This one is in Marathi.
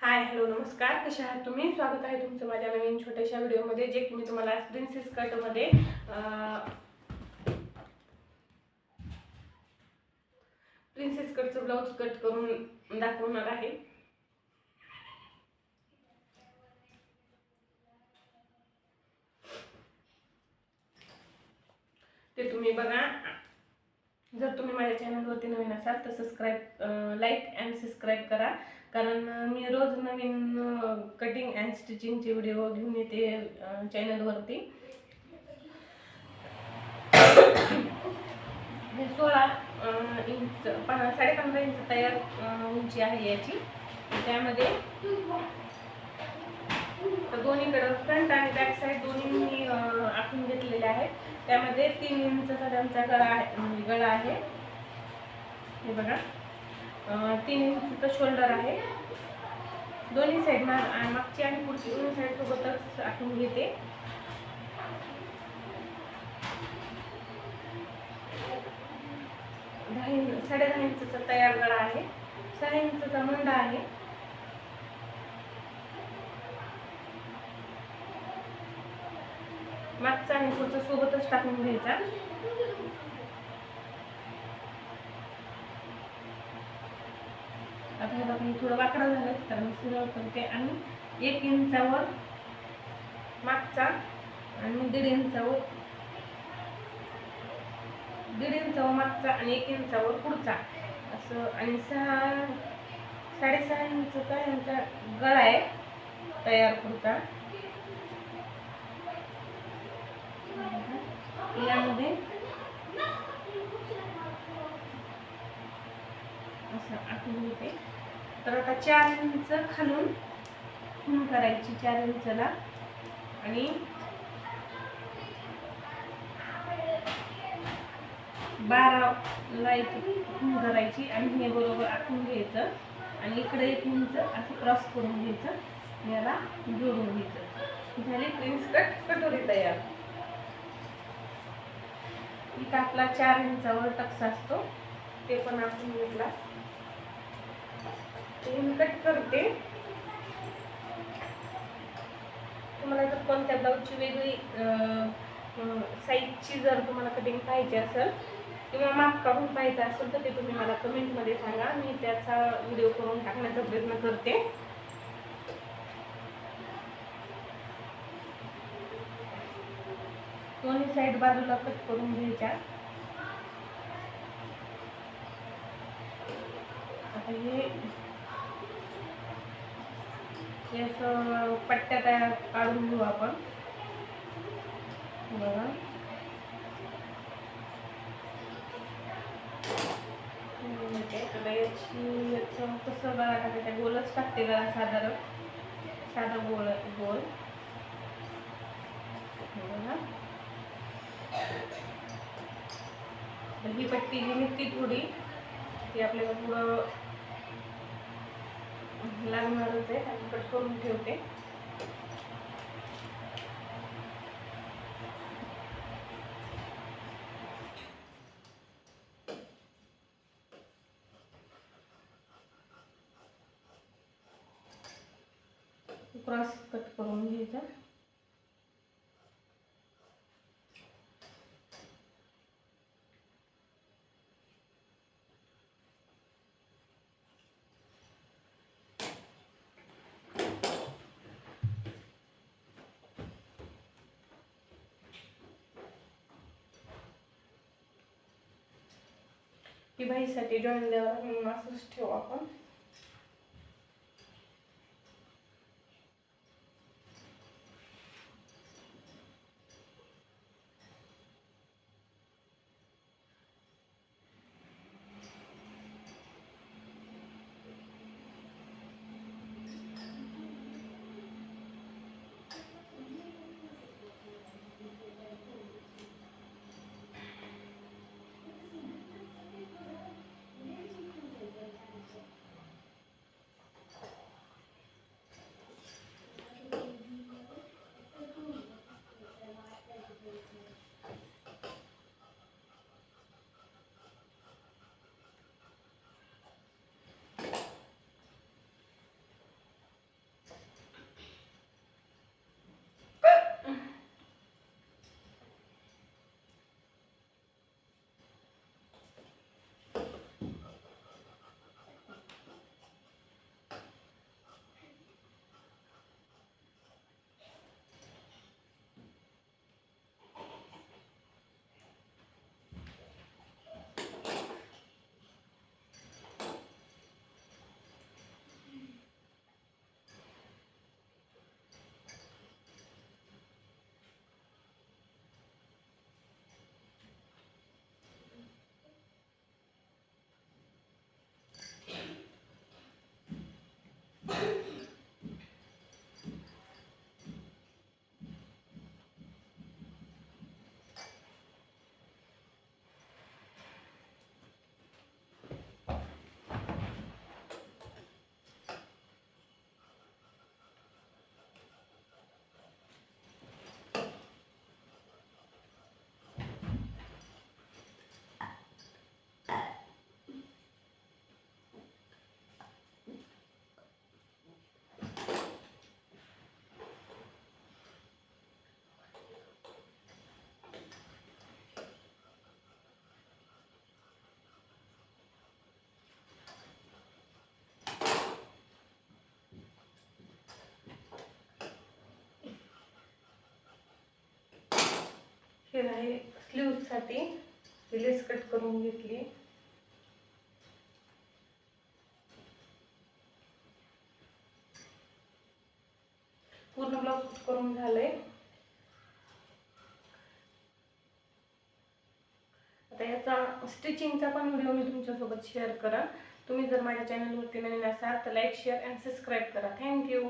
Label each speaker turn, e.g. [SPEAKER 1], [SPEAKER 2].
[SPEAKER 1] हाय हॅलो नमस्कार, कशा आहात तुम्ही? स्वागत आहे तुमचं माझ्या नवीन छोट्याशा व्हिडिओमध्ये, जे की मी तुम्हाला प्रिन्सेस कटमध्ये प्रिन्सेस कटचं ब्लाऊज कट करून दाखवणार आहे. ते तुम्ही बघा. जर तुम्ही माझ्या चॅनलवरती नवीन असाल तर लाईक अँड सबस्क्राईब करा, कारण मी रोज नवीन कटिंग अँड स्टिचिंगचे व्हिडिओ घेऊन येते चॅनलवरती. हे 16 इंच 15.5 इंच तयार उंची आहे याची. त्यामध्ये दोन्हीकडं फ्रंट आणि बॅक साईड दोन्ही आखून घेतलेले आहेत. त्यामध्ये 3 इंचचा त्यांचा गळा आहे. हे बघा, 3 इंचचं शोल्डर आहे. दोन्ही साईड मागची आणि पुढची दोन्ही साईड सोबतच आखून घेते. साडेदहा इंचचा तयार गळा आहे. 6 इंचचा मुंडा आहे. मागचा आणि पुढचा सोबतच टाकून घ्यायचा. आता हे बघा, थोडं वाकडं झालं तर मी सरळ करते आणि 1 इंचावर मागचा आणि 1.5 इंचावर मागचा आणि 1 इंचावर पुढचा असं, आणि 6.5 इंचचा यांचा गळा आहे तयार पुढचा. यामध्ये असं आखून घेते. तर आता 4 इंच खालून खूण करायची, 4 इंचला, आणि 12 ला खूण करायची आणि हे बरोबर आखून घ्यायचं आणि इकडे 1 इंच असं क्रॉस करून घ्यायचं, याला जोडून घ्यायचं. झाली प्रिन्स कट कटोरी तयार. इथं आपला 4 इंचावर टक्स असतो, ते पण आपण घेतला. मी कट करते. तुम्हाला जर कोणत्या ब्लाऊजची वेगळी साईजची जर तुम्हाला कटिंग पाहिजे असेल किंवा माप काढून पाहिजे असेल तर ते तुम्ही मला कमेंटमध्ये सांगा. मी त्याचा व्हिडिओ करून टाकण्याचा प्रयत्न करते. दोन्ही साईड बाजूला कट करून घ्यायच्या. आता हे पट्ट्या तयार काढून घेऊ आपण. बघा, याचं कसं गळा टाकायचा, गोलच टाकते गळा, साधा गोल. ही पट्टी जी निघती थोडी, ती आपल्याला थोडं लागणारच आहे, आणि कट करून ठेवते. क्रॉस कट करून घ्यायचा. की बाईसाठी जॉईन द्यावा म्हणून असंच ठेवू आपण. घेतलेला आहे स्लीव्हसाठी, लेस कट करून घेतली. पूर्ण ब्लाऊज कट करून झालंय. आता याचा स्टिचिंगचा पण व्हिडिओ मी तुमच्यासोबत शेअर करा. तुम्ही जर माझ्या चॅनलवरती नवीन असाल तर लाईक, शेअर अँड सबस्क्राईब करा. थँक्यू.